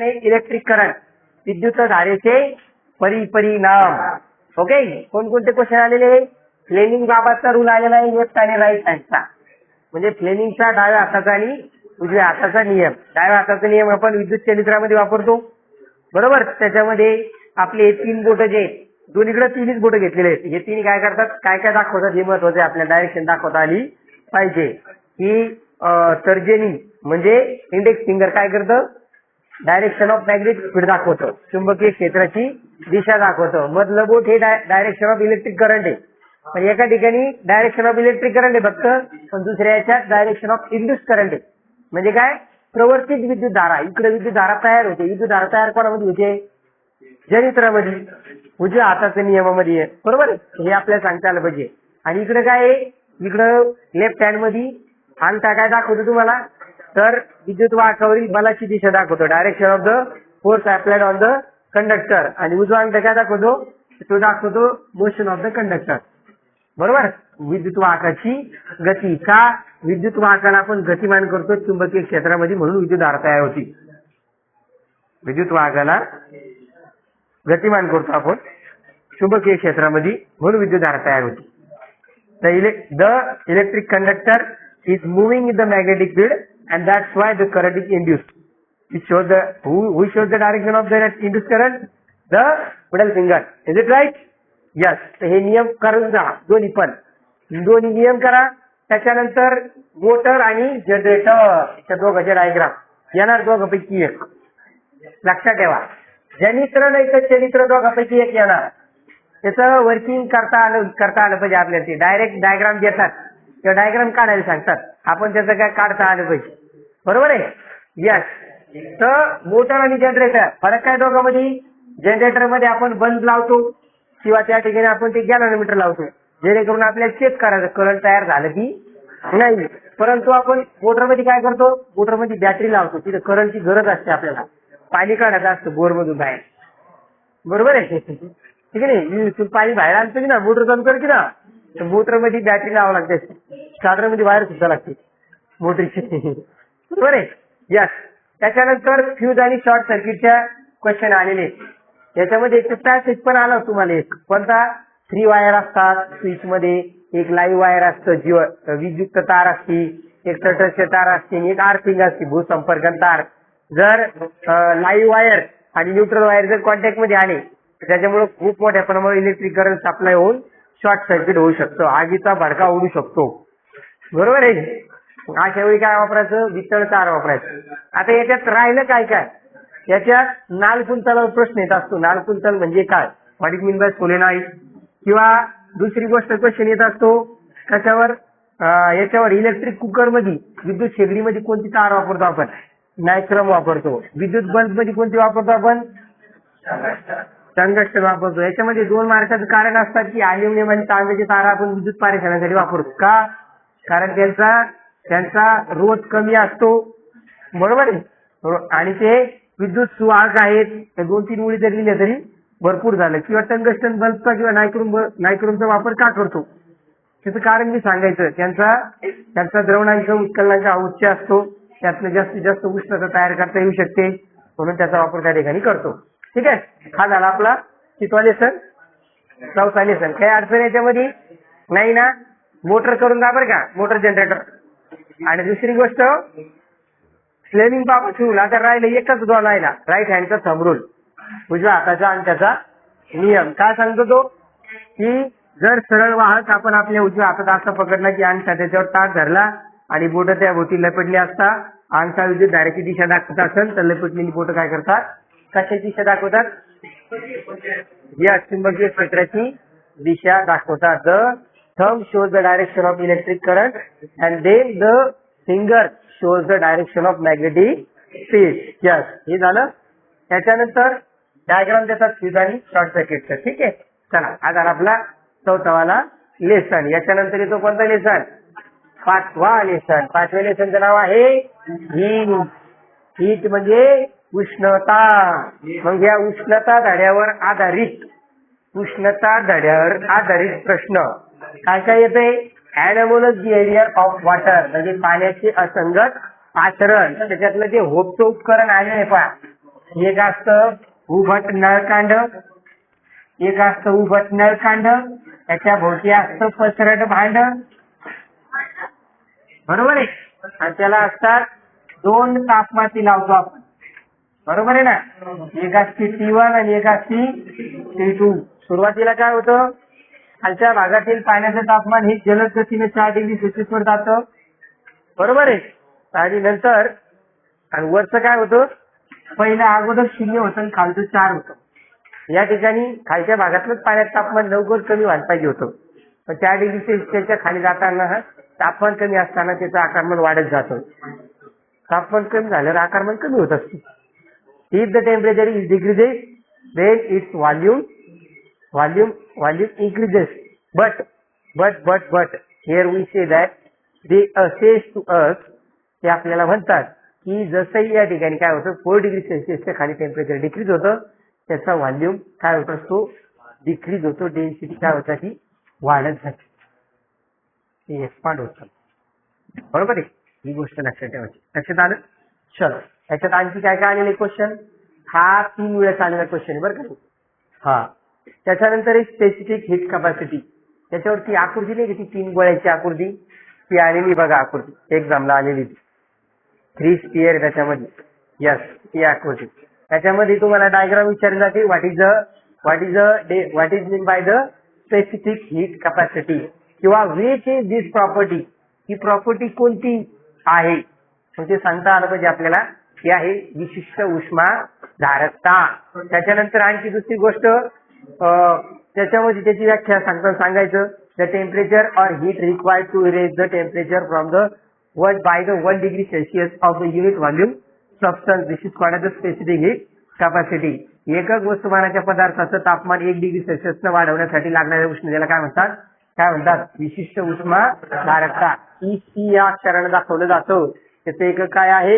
आणि electric current, विद्युत धारेचे परिणाम. ओके, कोणकोणते क्वेश्चन आलेले? फ्लेमिंग बाबतचा रूल आलेला आहे लेफ्ट आणि राईट हँडचा, म्हणजे फ्लेमिंगचा डाव्या हाताचा आणि उजव्या हाताचा नियम. डाव्या हाताचा नियम आपण विद्युत चलित्रामध्ये वापरतो, बरोबर. त्याच्यामध्ये आपले 3 बोट जे दोन्हीकडे 3च बोट घेतलेले आहेत, हे 3 काय करतात, काय काय दाखवतात हे महत्वाचे, आपल्या डायरेक्शन दाखवता आली पाहिजे. ही तर्जनी म्हणजे इंडेक्स फिंगर काय करतं, डायरेक्शन ऑफ मॅग्नेटिक फील्ड दाखवतं, चुंबकीय क्षेत्राची दिशा दाखवतं. मधलं बोट हे डायरेक्शन ऑफ इलेक्ट्रिक करंट आहे, म्हणजे एका ठिकाणी डायरेक्शन ऑफ इलेक्ट्रिक करंट आहे फक्त, पण दुसऱ्या याच्यात डायरेक्शन ऑफ इंड्यूस करंट आहे. म्हणजे काय, प्रवर्तित विद्युत धारा, इकडे विद्युत धारा तयार होते. विद्युत धारा तयार कोणामध्ये होते, जनित्रामध्ये, उजव्या हाताच्या नियमामध्ये आहे, बरोबर आहे. हे आपल्याला सांगता आलं पाहिजे. आणि इकडे काय आहे, इकडं लेफ्ट हँड मध्ये अंगठा काय दाखवतो तुम्हाला, तर विद्युत वाहकावरील बलाची दिशा दाखवतो, direction of the force applied on the conductor. आणि उजवा अंगठा काय दाखवतो, तो दाखवतो मोशन ऑफ द कंडक्टर, बरोबर. विद्युत वाहकाची गती, का विद्युत वाहकाला आपण गतिमान करतो चुंबकीय क्षेत्रामध्ये, म्हणून विद्युत धारा तयार होती. विद्युत वाहकाला गतिमान करतो आपण चुंबकीय क्षेत्रामध्ये, म्हणून विद्युत धारा तयार होती. The electric conductor is moving in the magnetic field and that's why the current is induced. It shows who shows the direction of the induced current? The middle finger. Is it right? Yes. तर हे नियम करून जा, दोन्ही नियम करा. त्याच्यानंतर motor आणि जनरेटर, त्या दोघांचे डायग्राम येणार, दोघांपैकी एक. लक्षात ठेवा, जनित्र नाही तर चलित्र, दोघांपैकी एक येणार. त्याचं वर्किंग करता आलं पाहिजे आपल्याला. ते डायरेक्ट डायग्राम देतात, किंवा डायग्राम काढायला सांगतात, आपण त्याचं काय काढता आलं पाहिजे, बरोबर आहे. यस. तर मोटर आणि जनरेटर फरक काय दोघांमध्ये, जनरेटर मध्ये आपण बल्ब लावतो किंवा त्या ठिकाणी आपण ते गॅलॅनोमीटर लावतो, जेणेकरून आपल्याला चेक करायचं करंट तयार झालं की नाही. परंतु आपण मोटरमध्ये काय करतो, मोटरमध्ये बॅटरी लावतो, तिथे करंटची गरज असते आपल्याला, पाणी काढायचं असतं बोर मधून बाहेर, बरोबर आहे. ठीक आहे नाही, पाणी बाहेर आणतो की ना, मोटर चालू कर की ना, मोटर मध्ये बॅटरी लावावं लागते, स्टार्टर मध्ये वायर सुद्धा लागते मोटरची, बरोबर आहे. यस. त्याच्यानंतर फ्यूज आणि शॉर्ट सर्किटच्या क्वेश्चन आलेले, याच्यामध्ये एक पॅसेज पण आला तुम्हाला, एक कोणता, 3 वायर असतात स्विच मध्ये, एक लाईव्ह वायर असतं, जी विद्युत तार असते, एक तटस्थ तार असते, एक आर्थिंग असते, भूसंपर्क तार. जर लाईव्ह वायर आणि न्यूट्रल वायर जर कॉन्टॅक्ट मध्ये आले, त्याच्यामुळे खूप मोठ्या प्रमाणावर इलेक्ट्रिक करंट सप्लाय होऊन शॉर्ट सर्किट होऊ शकतो, आगीचा भडका उडू शकतो, बरोबर आहे. अशा वेळी काय वापरायचं, वितळ तार वापरायचं. आता याच्यात राहिलं काय काय, याच्यात नालकुंतलावर प्रश्न येत असतो. नालकुंतल म्हणजे काय, what it mean by solenoid. किंवा दुसरी गोष्ट क्वेश्चन येत असतो कशावर, याच्यावर इलेक्ट्रिक कुकर मध्ये, विद्युत शेगडीमध्ये कोणती तार वापरतो आपण, नायक्रम वापरतो. विद्युत बल्ब मध्ये कोणती वापरतो आपण, टंगस्टन वापरतो. याच्यामध्ये 2 मार्काचं कारण असतात की अल्युमिनियम आणि तांब्याची तारा आपण विद्युत पारेषणासाठी वापरतो, का, कारण त्यांचा रोध कमी असतो, बरोबर आहे. आणि ते विद्युत सुवाहक आहेत, 2-3 मुली जर लिहिल्या तरी भरपूर झालं. किंवा टंगस्टन बल्बचा किंवा नायक्रोमचा वापर का करतो, त्याचं कारण मी सांगायचं. त्यांचा द्रवणांक उत्कलनांक उच्च असतो, त्यातनं जास्तीत जास्त उष्णता तयार करता येऊ शकते, म्हणून त्याचा वापर त्या ठिकाणी करतो. ठीक आहे, हा झाला आपला कितवा लेसन, 4था लेसन. काही अडचण याच्यामध्ये नाही ना, मोटर करून जा बरं का, मोटर जनरेटर. आणि दुसरी गोष्ट फ्लेमिंग बाबत रूल, आता राहिलं एकच दोन राहिला, राईट हँडचा थंब रूल, उजव्या हाताचा आणि त्याचा नियम. काय सांगतो तो, की जर सरळ वाहक आपण आपल्या उजव्या हातात असा पकडला की अंगठा त्याच्यावर ताट धरला आणि बोट त्या बोटी लपटली असता, अंगठा विद्युत धारेची दिशा दाखवत असेल तर लपटलेली बोट काय करतात, कशाची दिशा दाखवतात, या चुंबकीय क्षेत्राची दिशा दाखवतात. The thumb shows the direction of electric current and then the finger shows the direction of magnetic field. Yes, हे झालं. त्याच्यानंतर डायग्राम देतात फ्यूज आणि शॉर्ट सर्किटचं. ठीक आहे, चला हा झाला आपला 4था वाला लेसन. याच्यानंतर येतो कोणता लेसन, 5वा लेसन. 5व्या लेसनचं नाव आहे हीट. हीट म्हणजे उष्णता. मग या उष्णता धड्यावर आधारित प्रश्न काय काय येते, अॅनोमलस बिहेवियर ऑफ वॉटर म्हणजे पाण्याचे असंगत आचरण. त्याच्यातलं जे होपचं उपकरण आहे पहा, एक असतं उभट नळकांड, एक असतं उभट नळकांड, त्याच्या भोवती असतं पसरट भांड, बरोबर आहे. आणि त्याला असतात दोन तापमाती लावतो आपण, बरोबर आहे ना. एक असती T1 आणि एक असती T2. सुरुवातीला काय होतं, खालच्या भागातील पाण्याचं तापमान हे जलद गतीने 4 डिग्री सेल्सिअस वर जातं, बरोबर आहे. आणि नंतर आणि वरचं काय होतं, पहिलं अगोदर 0 होतं आणि खालचं 4 होतं. या ठिकाणी खालच्या भागातलंच पाण्याचं तापमान लवकर कमी व्हायला पाहिजे होतं, पण 4 डिग्री सेल्सिअसच्या खाली जाताना तापमान कमी असताना त्याचं आकारमान वाढत जातं. तापमान कमी झाल्यावर आकारमान कमी होत असते. If the temperature is decreases, then its volume increases. But here we say that they says to us, ते आपल्याला म्हणतात की जसंही या ठिकाणी काय होतं 4 डिग्री सेल्सिअसच्या खाली टेम्परेचर डिक्रीज होतं, त्याचा व्हॉल्यूम काय होत असतो, डिक्रीज होतो. डेन्सिटी काय होता ती वाढत जाते, ती एक्सपांड होतं, बरोबर आहे. ही गोष्ट लक्षात ठेवायची. लक्षात आलं. चलो याच्यात आणखी काय काय आलेले क्वेश्चन, हा 3 वेळेस आलेला क्वेश्चन आहे बरं का. हा त्याच्यानंतर एक स्पेसिफिक हीट कॅपॅसिटी, त्याच्यावरती आकृती नाही की ती 3 गोळ्याची आकृती ती आलेली बघा, आकृती एक्झामला आलेली 3 स्पियर त्याच्यामध्ये. यस, ती आकृती. त्याच्यामध्ये तुम्हाला डायग्राम विचारला की what is mean by the specific heat capacity, किंवा विच इज दिस प्रॉपर्टी, ही प्रॉपर्टी कोणती आहे, म्हणजे सांगता आलं पाहिजे आपल्याला. ही आहे विशिष्ट उष्मा धारकता. त्याच्यानंतर आणखी दुसरी गोष्ट, त्याच्यामध्ये त्याची व्याख्या सांगायचं, द टेम्परेचर और heat required to raise the temperature from the 1 degree celsius of the unit volume substance, this is called the specific heat capacity. एकक वस्तुमानाच्या पदार्थाचं तापमान 1 डिग्री सेल्सिअसनं वाढवण्यासाठी लागणाऱ्या उष्णतेला काय म्हणतात, विशिष्ट उष्मा धारकता. EC या अक्षराने दाखवलं जातं. त्याचं एकक काय आहे,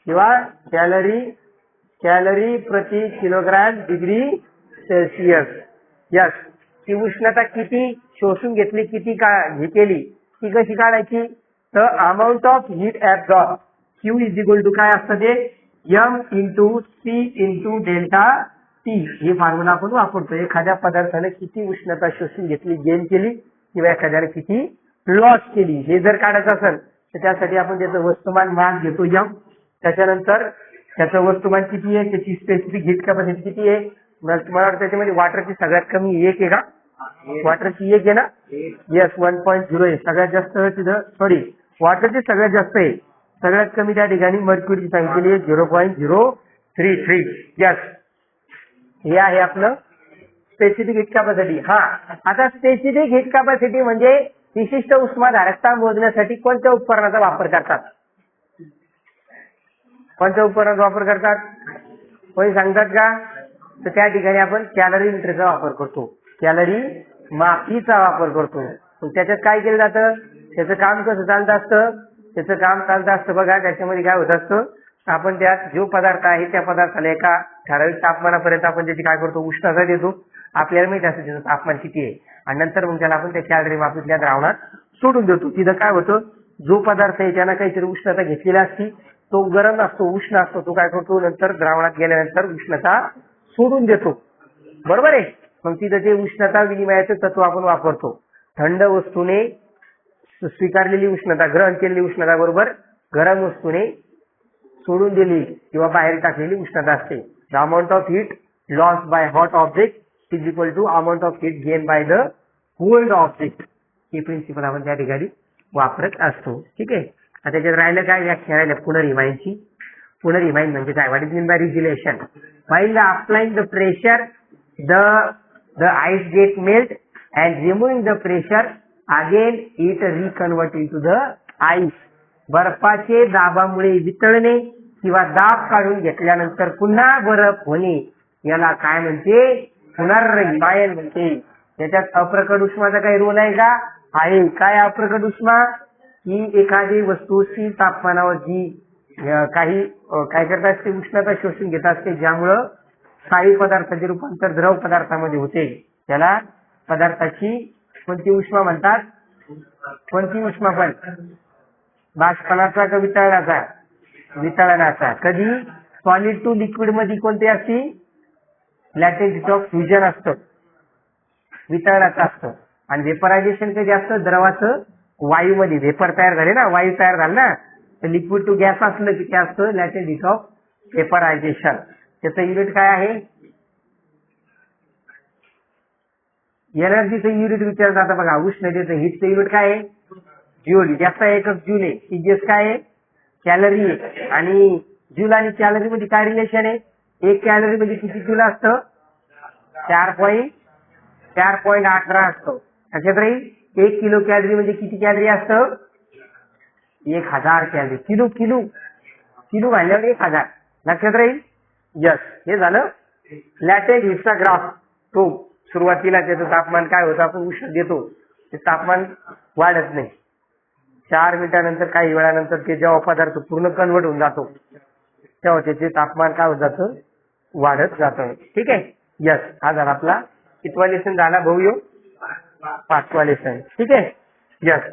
किंवा कॅलरी प्रति किलोग्रॅम डिग्री सेल्सिअस. यस, ती उष्णता किती शोषून घेतली, किती हे केली, ती कशी काढायची, तर amount of heat absorb, Q is equal to काय असतं ते, M × C × डेल्टा T. हे फॉर्म्युला आपण वापरतो. एखाद्या पदार्थाने किती उष्णता शोषून घेतली, गेन केली, किंवा एखाद्याने किती लॉस केली, हे जर काढायचं असेल तर त्यासाठी आपण त्याचं वस्तुमान मास घेतो M. त्याच्यानंतर त्याचं वस्तुमान किती आहे, त्याची स्पेसिफिक हीट कॅपॅसिटी किती आहे. मला वाटतं त्याच्यामध्ये वॉटरची सगळ्यात कमी 1 आहे का, वॉटरची 1 आहे ना. येस, 1.0 आहे सगळ्यात जास्त तिथं. सॉरी, वॉटरची सगळ्यात जास्त आहे, सगळ्यात कमी त्या ठिकाणी मर्क्युरीची सांगितलेली आहे 0.033. यस, हे आहे आपलं स्पेसिफिक हीट कॅपॅसिटी. हा, आता स्पेसिफिक हीट कॅपॅसिटी म्हणजे विशिष्ट उष्मा धारकता मोजण्यासाठी कोणत्या उपकरणाचा वापर करतात, कोणत्या उपकरणाचा वापर करतात, कोणी सांगतात का. तर त्या ठिकाणी आपण कॅलरी मीटरचा वापर करतो, कॅलरी मापीचा वापर करतो. त्याच्यात काय केलं जातं, त्याचं काम कसं चालत असतं, बघा. त्याच्यामध्ये काय होत असतं, आपण त्यात जो पदार्थ आहे त्या पदार्थाला एका ठराविक तापमानापर्यंत आपण त्याची काय करतो, उष्णता देतो. आपल्याला माहिती असतं त्याचं तापमान किती आहे, आणि नंतर मग त्याला आपण त्या कॅलरी मापीतल्या द्रावणात सोडून देतो. तिथं काय होतं, जो पदार्थ आहे त्यानं काहीतरी उष्णता घेतलेली असती, तो गरम असतो, उष्ण असतो, तो काय करतो, नंतर द्रावणात गेल्यानंतर उष्णता सोडून देतो, बरोबर आहे. मग तिथं ते उष्णता विनिमयाचं तत्व आपण वापरतो. थंड वस्तूने स्वीकारलेली उष्णता, ग्रहण केलेली उष्णता बरोबर गरम वस्तूने सोडून दिली किंवा बाहेर टाकलेली उष्णता असते. The amount of heat lost by hot object is equal to amount of heat gain by the cold object. ही प्रिन्सिपल आपण त्या ठिकाणी वापरत असतो. ठीक आहे. आता त्याच्यात राहिलं काय, व्याख्या राहिल्या पुनर्हिमाईंची. पुनर्हिमाईन म्हणजे काय, what is mean by regelation. while applying the pressure the ice get melt and removing the pressure again it reconvert into the ice. बर्फाचे दाबामुळे वितळणे किंवा दाब काढून घेतल्यानंतर पुन्हा बर्फ होणे याला काय म्हणते, पुनर्हिमायन म्हणते. त्याच्यात अप्रकट उष्माचा काही रोल आहे का, आहे. काय अप्रकट उष्मा, ही एखादी वस्तू C तापमानावर जी काही काय करत असते, उष्णता शोषून घेत असते, ज्यामुळं स्थायी पदार्थाचे रूपांतर द्रव पदार्थामध्ये होते. त्याला पदार्थाची कोणती उष्मा म्हणतात, कोणती उष्मा पण, बाष्पनाचा का वितळणाचा, वितळणाचा. कधी, सॉलिड टू लिक्विड मध्ये कोणते असते? लॅटेंट हीट ऑफ फ्युजन असतं, वितळणाचं असतं. आणि वेपरायझेशन कधी असतं? द्रवाचं वायूमध्ये वेपर तयार झाले ना, वायू तयार झाला ना, तर लिक्विड टू गॅस असलं की ते असतं लॅटेंट हीट ऑफ वेपरायझेशन. त्याचं युनिट काय आहे? एनर्जीचं युनिट विचारलं जातं बघा. उष्णतेचं हीटचं युनिट काय आहे? ज्यूल. याचा एकक ज्यूल आहे. सीजीएस काय आहे? कॅलरी आहे. आणि ज्यूल आणि कॅलरी मध्ये काय रिलेशन आहे? एक कॅलरी मध्ये किती ज्यूल असतं? 4.18 असतं. लक्षात राहील. 1 किलो कॅलरी म्हणजे किती कॅलरी असतं? 1000 कॅलरी. किलो किलो किलो घालण्यावर 1000. लक्षात राहील. यस, हे झालं लॅटेंट हीटचा ग्राफ. तो सुरुवातीला त्याचं तापमान काय होतं, आपण उष्ण देतो ते तापमान वाढत नाही. 4 मिनिटानंतर काही वेळानंतर ते जेव्हा पदार्थ पूर्ण कन्वर्ट होऊन जातो तेव्हा त्याचे तापमान काय होत जातं? वाढत जातं. ठीक आहे. यस, हा झाला आपला कितवा लेसन झाला भाऊ? 5वा लेसन. ठीक आहे. यस.